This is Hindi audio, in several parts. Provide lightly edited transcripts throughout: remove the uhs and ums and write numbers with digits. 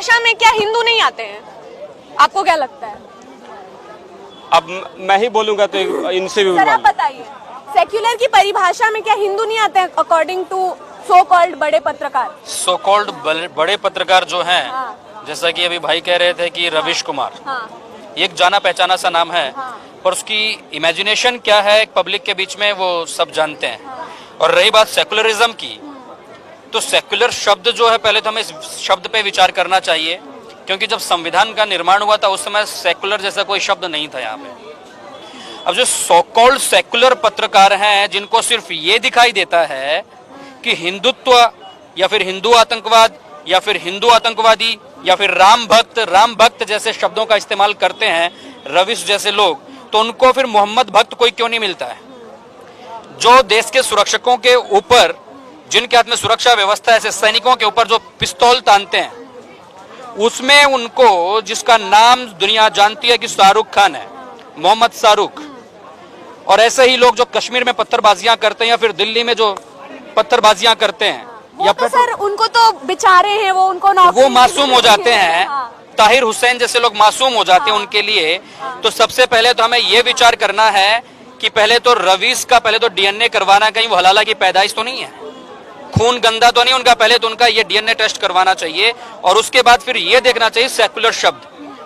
परिभाषा में क्या हिंदू नहीं आते हैं? आपको क्या लगता है? अब मैं ही बोलूंगा तो इनसे भी सर आप बताइए, सेक्युलर की परिभाषा में क्या हिंदू नहीं आते हैं अकॉर्डिंग टू सो कॉल्ड बड़े पत्रकार? सो कॉल्ड बड़े पत्रकार जो हैं, हाँ। जैसा कि अभी भाई कह रहे थे कि रविश कुमार, हाँ। एक जाना पहचाना सा नाम है, हाँ। पर उसकी इमेजिनेशन क्या है पब्लिक के बीच में वो सब जानते हैं। और रही बात सेकुलरिज्म की, तो सेकुलर शब्द जो है, पहले तो हमें इस शब्द पे विचार करना चाहिए, क्योंकि जब संविधान का निर्माण हुआ था उस समय सेकुलर जैसा कोई शब्द नहीं था यहाँ पे। अब जो सो कॉल्ड सेकुलर पत्रकार हैं, जिनको सिर्फ ये दिखाई देता है कि हिंदुत्व या फिर हिंदू आतंकवाद या फिर हिंदू आतंकवादी या फिर राम भक्त जैसे शब्दों का इस्तेमाल करते हैं रविश जैसे लोग, तो उनको फिर मोहम्मद भक्त कोई क्यों नहीं मिलता है? जो देश के सुरक्षकों के ऊपर, जिनके हाथ में सुरक्षा व्यवस्था, ऐसे सैनिकों के ऊपर जो पिस्तौल तानते हैं, उसमें उनको, जिसका नाम दुनिया जानती है कि शाहरुख खान है, मोहम्मद शाहरुख, और ऐसे ही लोग जो कश्मीर में पत्थरबाजियां करते हैं या फिर दिल्ली में जो पत्थरबाजियां करते हैं, वो तो सर उनको तो बेचारे हैं, वो मासूम हो जाते हैं। हाँ। ताहिर हुसैन जैसे लोग मासूम हो जाते हैं उनके लिए। तो सबसे पहले तो हमें ये विचार करना है कि पहले तो रवीश का पहले तो डीएनए करवाना, कहीं वो हलाला की पैदाइश तो नहीं है, खून गंदा तो नहीं उनका, पहले तो उनका ये डीएनए टेस्ट करवाना चाहिए। और उसके बाद फिर ये देखना चाहिए सेकुलर शब्द,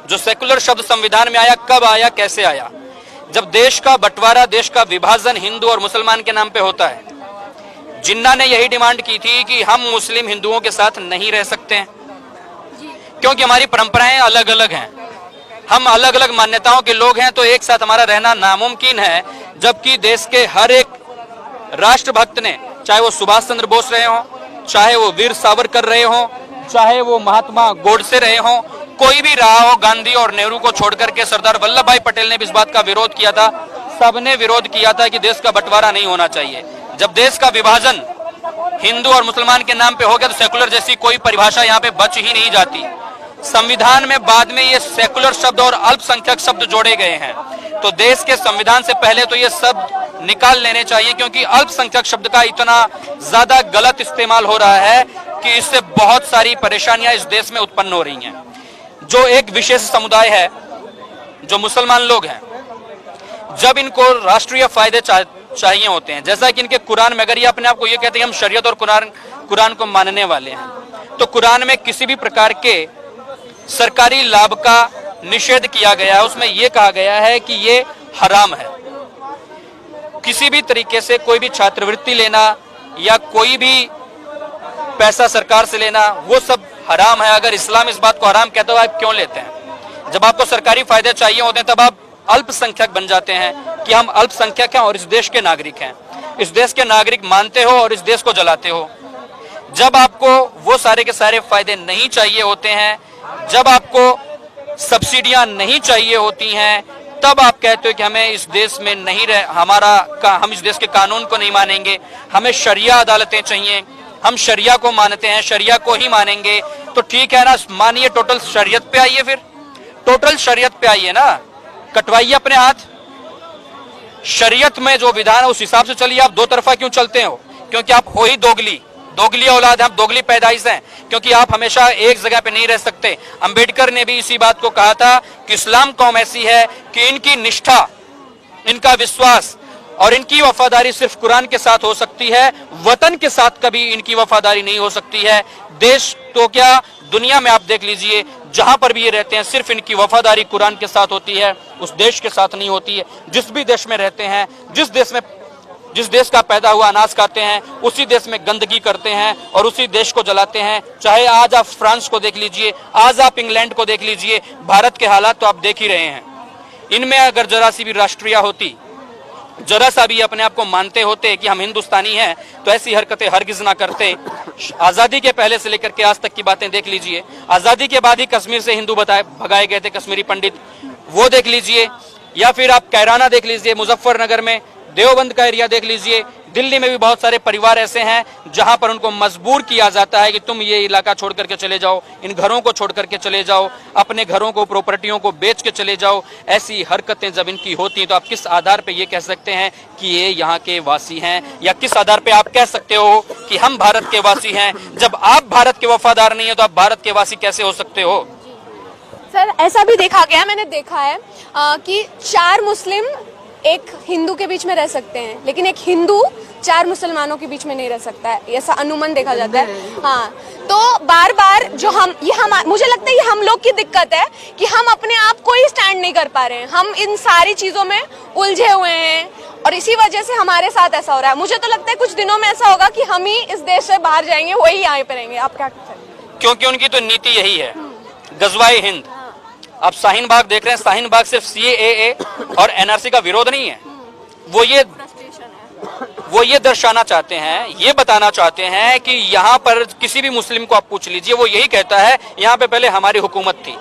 जो सेकुलर शब्द संविधान में आया, कब आया, कैसे आया? जब देश का बंटवारा, देश का विभाजन हिंदू और मुसलमान के नाम पे होता है। जिन्ना ने यही डिमांड की थी कि हम मुस्लिम हिंदुओं के साथ नहीं रह सकते हैं, क्योंकि हमारी परंपराएं अलग अलग हैं, हम अलग अलग मान्यताओं के लोग हैं, तो एक साथ हमारा रहना नामुमकिन है। जबकि देश के हर एक राष्ट्रभक्त ने, चाहे वो सुभाष चंद्र बोस रहे हों, चाहे वो वीर सावरकर रहे हों, चाहे वो महात्मा गोडसे रहे हों, कोई भी रहा हो, गांधी और नेहरू को छोड़कर के सरदार वल्लभ भाई पटेल ने भी इस बात का विरोध किया था। सबने विरोध किया था कि देश का बंटवारा नहीं होना चाहिए। जब देश का विभाजन हिंदू और मुसलमान के नाम पे हो गया, तो सेकुलर जैसी कोई परिभाषा यहाँ पे बच ही नहीं जाती। संविधान में बाद में ये सेकुलर शब्द और अल्पसंख्यक शब्द जोड़े गए हैं, तो देश के संविधान से पहले तो ये शब्द निकाल लेने चाहिए, क्योंकि अल्पसंख्यक शब्द का इतना ज्यादा गलत इस्तेमाल हो रहा है कि इससे बहुत सारी परेशानियां इस देश में उत्पन्न हो रही हैं। जो एक विशेष समुदाय है, जो मुसलमान लोग हैं, जब इनको राष्ट्रीय फायदे चाहिए होते हैं, जैसा कि इनके कुरान में, अगर ये अपने आप को ये कहते हैं हम शरीयत और कुरान को मानने वाले हैं, तो कुरान में किसी भी प्रकार के सरकारी लाभ का निषेध किया गया है। उसमें यह कहा गया है कि ये हराम है। किसी भी तरीके से कोई भी छात्रवृत्ति लेना या कोई भी पैसा सरकार से लेना, वो सब हराम है। अगर इस्लाम इस बात को हराम कहता है, आप क्यों लेते हैं? जब आपको सरकारी फायदे चाहिए होते हैं, तब आप अल्पसंख्यक बन जाते हैं कि हम अल्पसंख्यक हैं और इस देश के नागरिक हैं। इस देश के नागरिक मानते हो और इस देश को जलाते हो। जब आपको वो सारे के सारे फायदे नहीं चाहिए होते हैं, जब आपको सब्सिडियां नहीं चाहिए होती हैं, तब आप कहते हो कि हमें इस देश में नहीं हम इस देश के कानून को नहीं मानेंगे, हमें शरिया अदालतें चाहिए, हम शरिया को मानते हैं, शरिया को ही मानेंगे। तो ठीक है ना, मानिए टोटल शरीयत पे आइए, फिर टोटल शरीयत पे आइए ना, कटवाइए अपने हाथ। शरीयत में जो विधान है उस हिसाब से चलिए। आप दो तरफा क्यों चलते हो? क्योंकि आप हो ही दोगली औलाद हैं, आप दोगली पैदाइश हैं, क्योंकि आप हमेशा एक जगह पे नहीं रह सकते। अंबेडकर ने भी इसी बात को कहा था कि इस्लाम कौम ऐसी है कि इनकी निष्ठा, इनका विश्वास और इनकी वफादारी सिर्फ कुरान के साथ हो सकती है, वतन के साथ कभी इनकी वफादारी नहीं हो सकती है। देश तो क्या, दुनिया में आप देख लीजिए, जहां पर भी ये रहते हैं, सिर्फ इनकी वफादारी कुरान के साथ होती है, उस देश के साथ नहीं होती है। जिस भी देश में रहते हैं, जिस देश का पैदा हुआ अनाज खाते हैं, उसी देश में गंदगी करते हैं और उसी देश को जलाते हैं। चाहे आज आप फ्रांस को देख लीजिए, आज आप इंग्लैंड को देख लीजिए, भारत के हालात तो आप देख ही रहे हैं। इनमें अगर जरा सी भी राष्ट्रीय होती, जरा सा भी अपने आप को मानते होते कि हम हिंदुस्तानी हैं, तो ऐसी हरकतें हरगिज ना करते। आजादी के पहले से लेकर के आज तक की बातें देख लीजिए। आजादी के बाद ही कश्मीर से हिंदू भगाए गए थे, कश्मीरी पंडित, वो देख लीजिए। या फिर आप कैराना देख लीजिए, मुजफ्फरनगर में देवबंद का एरिया देख लीजिए, दिल्ली में भी बहुत सारे परिवार ऐसे हैं जहां पर उनको मजबूर किया जाता है कि तुम ये इलाका छोड़ करके चले जाओ, इन घरों को छोड़ करके चले जाओ, अपने घरों को, प्रॉपर्टियों को बेच के चले जाओ। ऐसी हरकतें जब इनकी होती हैं तो आप किस आधार पे ये कह सकते हैं कि ये यहाँ के वासी हैं, या किस आधार पे आप कह सकते हो कि हम भारत के वासी हैं? जब आप भारत के वफादार नहीं है तो आप भारत के वासी कैसे हो सकते हो? सर ऐसा भी देखा गया, मैंने देखा है कि 4 मुस्लिम एक हिंदू के बीच में रह सकते हैं, लेकिन एक हिंदू 4 मुसलमानों के बीच में नहीं रह सकता है, ऐसा अनुमान देखा जाता है। हाँ, तो बार बार जो मुझे लगता है ये हम लोग की दिक्कत है कि हम अपने आप को ही स्टैंड नहीं कर पा रहे हैं, हम इन सारी चीजों में उलझे हुए हैं और इसी वजह से हमारे साथ ऐसा हो रहा है। मुझे तो लगता है कुछ दिनों में ऐसा होगा कि हम ही इस देश से बाहर जाएंगे, वही यहाँ पे रहेंगे। आप क्या कहते हैं? क्योंकि उनकी तो नीति यही है, गजवाए हिंद। आप शाहीन बाग देख रहे हैं, शाहीन बाग सिर्फ CAA और NRC का विरोध नहीं है, वो ये दर्शाना चाहते हैं, ये बताना चाहते हैं कि यहाँ पर किसी भी मुस्लिम को आप पूछ लीजिए, वो यही कहता है यहाँ पे पहले हमारी हुकूमत थी।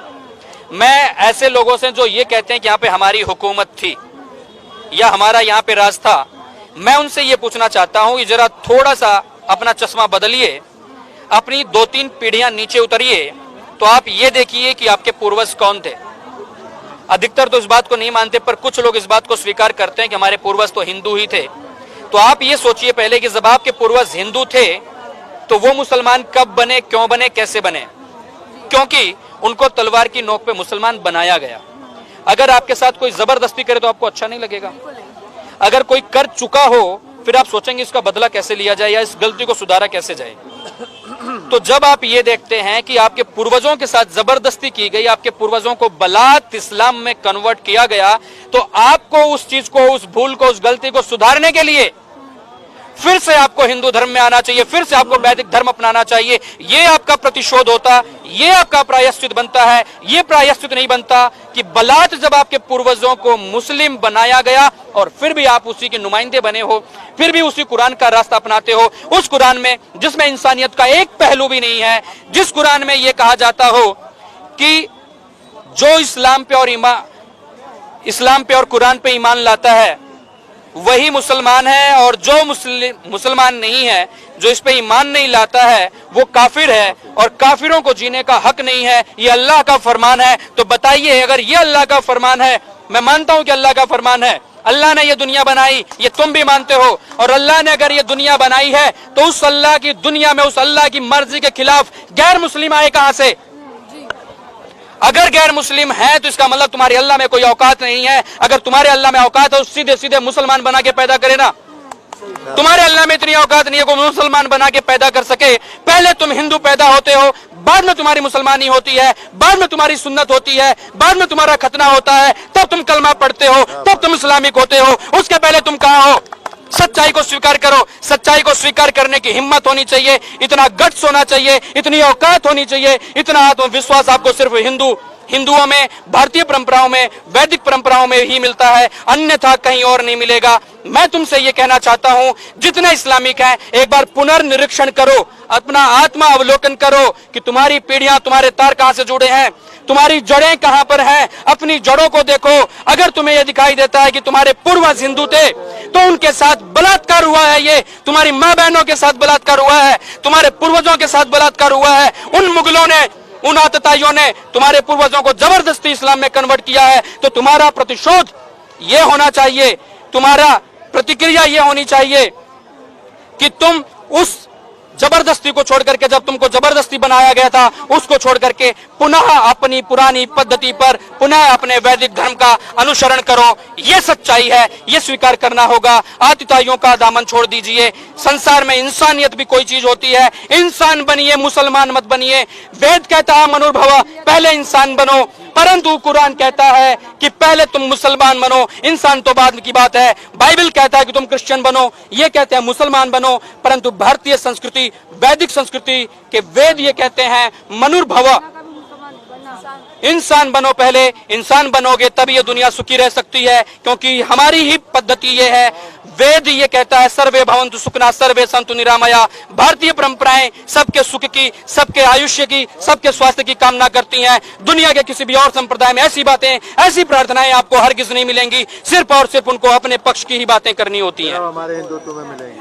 मैं ऐसे लोगों से जो ये कहते हैं कि यहाँ पे हमारी हुकूमत थी या हमारा यहाँ पे राज था, मैं उनसे ये पूछना चाहता हूँ कि जरा थोड़ा सा अपना चश्मा बदलिए, अपनी 2-3 पीढ़ियां नीचे उतरिए, तो आप ये देखिए कि आपके पूर्वज कौन थे। अधिकतर तो इस बात को नहीं मानते, पर कुछ लोग इस बात को स्वीकार करते हैं कि हमारे पूर्वज तो हिंदू ही थे। तो आप ये सोचिए पहले कि जब आपके पूर्वज हिंदू थे तो वो मुसलमान कब बने, क्यों बने, कैसे बने? क्योंकि उनको तलवार की नोक पे मुसलमान बनाया गया। अगर आपके साथ कोई जबरदस्ती करे तो आपको अच्छा नहीं लगेगा। अगर कोई कर चुका हो फिर आप सोचेंगे इसका बदला कैसे लिया जाए या इस गलती को सुधारा कैसे जाए। तो जब आप ये देखते हैं कि आपके पूर्वजों के साथ जबरदस्ती की गई, आपके पूर्वजों को बलात इस्लाम में कन्वर्ट किया गया, तो आपको उस चीज को, उस भूल को, उस गलती को सुधारने के लिए फिर से आपको हिंदू धर्म में आना चाहिए, फिर से आपको वैदिक धर्म अपनाना चाहिए। ये आपका प्रतिशोध होता, ये आपका प्रायश्चित बनता है। ये प्रायश्चित नहीं बनता कि बलात जब आपके पूर्वजों को मुस्लिम बनाया गया और फिर भी आप उसी के नुमाइंदे बने हो, फिर भी उसी कुरान का रास्ता अपनाते हो, उस कुरान में जिसमें इंसानियत का एक पहलू भी नहीं है, जिस कुरान में यह कहा जाता हो कि जो इस्लाम पे और कुरान पे ईमान लाता है वही मुसलमान है, और जो मुसलमान नहीं है, जो इस पे ईमान नहीं लाता है, वो काफिर है और काफिरों को जीने का हक नहीं है। ये अल्लाह का फरमान है। तो बताइए, अगर ये अल्लाह का फरमान है, मैं मानता हूं कि अल्लाह का फरमान है, अल्लाह ने ये दुनिया बनाई, ये तुम भी मानते हो, और अल्लाह ने अगर ये दुनिया बनाई है तो उस अल्लाह की दुनिया में, उस अल्लाह की मर्जी के खिलाफ गैर मुस्लिम आए कहां से? अगर गैर मुस्लिम है तो इसका मतलब तुम्हारे अल्लाह में कोई औकात नहीं है। अगर तुम्हारे अल्लाह में औकात है तो सीधे सीधे मुसलमान बना के पैदा करे ना। तुम्हारे अल्लाह में इतनी औकात नहीं है कोई मुसलमान बना के पैदा कर सके। पहले तुम हिंदू पैदा होते हो, बाद में तुम्हारी मुसलमानी होती है, बाद में तुम्हारी सुन्नत होती है, बाद में तुम्हारा खतना होता है, तब तुम कलमा पढ़ते हो, तब तुम इस्लामिक होते हो। उसके पहले तुम कहां हो? सच्चाई को स्वीकार करो। सच्चाई को स्वीकार करने की हिम्मत होनी चाहिए, इतना गट्स होना चाहिए, इतनी औकात होनी चाहिए, इतना आत्मविश्वास आपको सिर्फ हिंदुओं में, भारतीय परंपराओं में, वैदिक परंपराओं में ही मिलता है, अन्यथा कहीं और नहीं मिलेगा। मैं तुमसे ये कहना चाहता हूं, जितने इस्लामिक हैं एक बार पुनर्निरीक्षण करो, अपना आत्मा अवलोकन करो कि तुम्हारी पीढ़ियां, तुम्हारे तार कहां से जुड़े हैं, तुम्हारी जड़ें कहां पर हैं। अपनी जड़ों को देखो। अगर तुम्हें यह दिखाई देता है कि तुम्हारे पूर्वज हिंदू थे तो उनके साथ बलात्कार हुआ है, ये तुम्हारी माँ बहनों के साथ बलात्कार हुआ है, तुम्हारे पूर्वजों के साथ बलात्कार हुआ है। उन मुगलों ने, उन आतताइयों ने तुम्हारे पूर्वजों को जबरदस्ती इस्लाम में कन्वर्ट किया है। तो तुम्हारा प्रतिशोध ये होना चाहिए, तुम्हारा प्रतिक्रिया ये होनी चाहिए कि तुम उस जबरदस्ती को छोड़ करके, जब तुमको जबरदस्ती बनाया गया था, उसको छोड़ करके पुनः अपनी पुरानी पद्धति पर, पुनः अपने वैदिक धर्म का अनुसरण करो। ये सच्चाई है, ये स्वीकार करना होगा। आतिताइयों का दामन छोड़ दीजिए। संसार में इंसानियत भी कोई चीज होती है। इंसान बनिए, मुसलमान मत बनिए। वेद कहता है मनुर्भव, पहले इंसान बनो, परंतु कुरान कहता है कि पहले तुम मुसलमान बनो, इंसान तो बाद की बात है। बाइबल कहता है कि तुम क्रिश्चियन बनो, ये कहते हैं मुसलमान बनो, परंतु भारतीय संस्कृति, वैदिक संस्कृति के वेद ये कहते हैं मनुर्भव। इंसान बनो, पहले इंसान बनोगे तब ये दुनिया सुखी रह सकती है, क्योंकि हमारी ही पद्धति ये है। वेद ये कहता है सर्वे भवन्तु सुखिनः सर्वे सन्तु निरामया। भारतीय परंपराएं सबके सुख की, सबके आयुष्य की, सबके स्वास्थ्य की कामना करती हैं। दुनिया के किसी भी और संप्रदाय में ऐसी बातें, ऐसी प्रार्थनाएं आपको हरगिज नहीं मिलेंगी। सिर्फ और सिर्फ उनको अपने पक्ष की ही बातें करनी होती हैं। हमारे हिंदुत्व में मिलेंगी।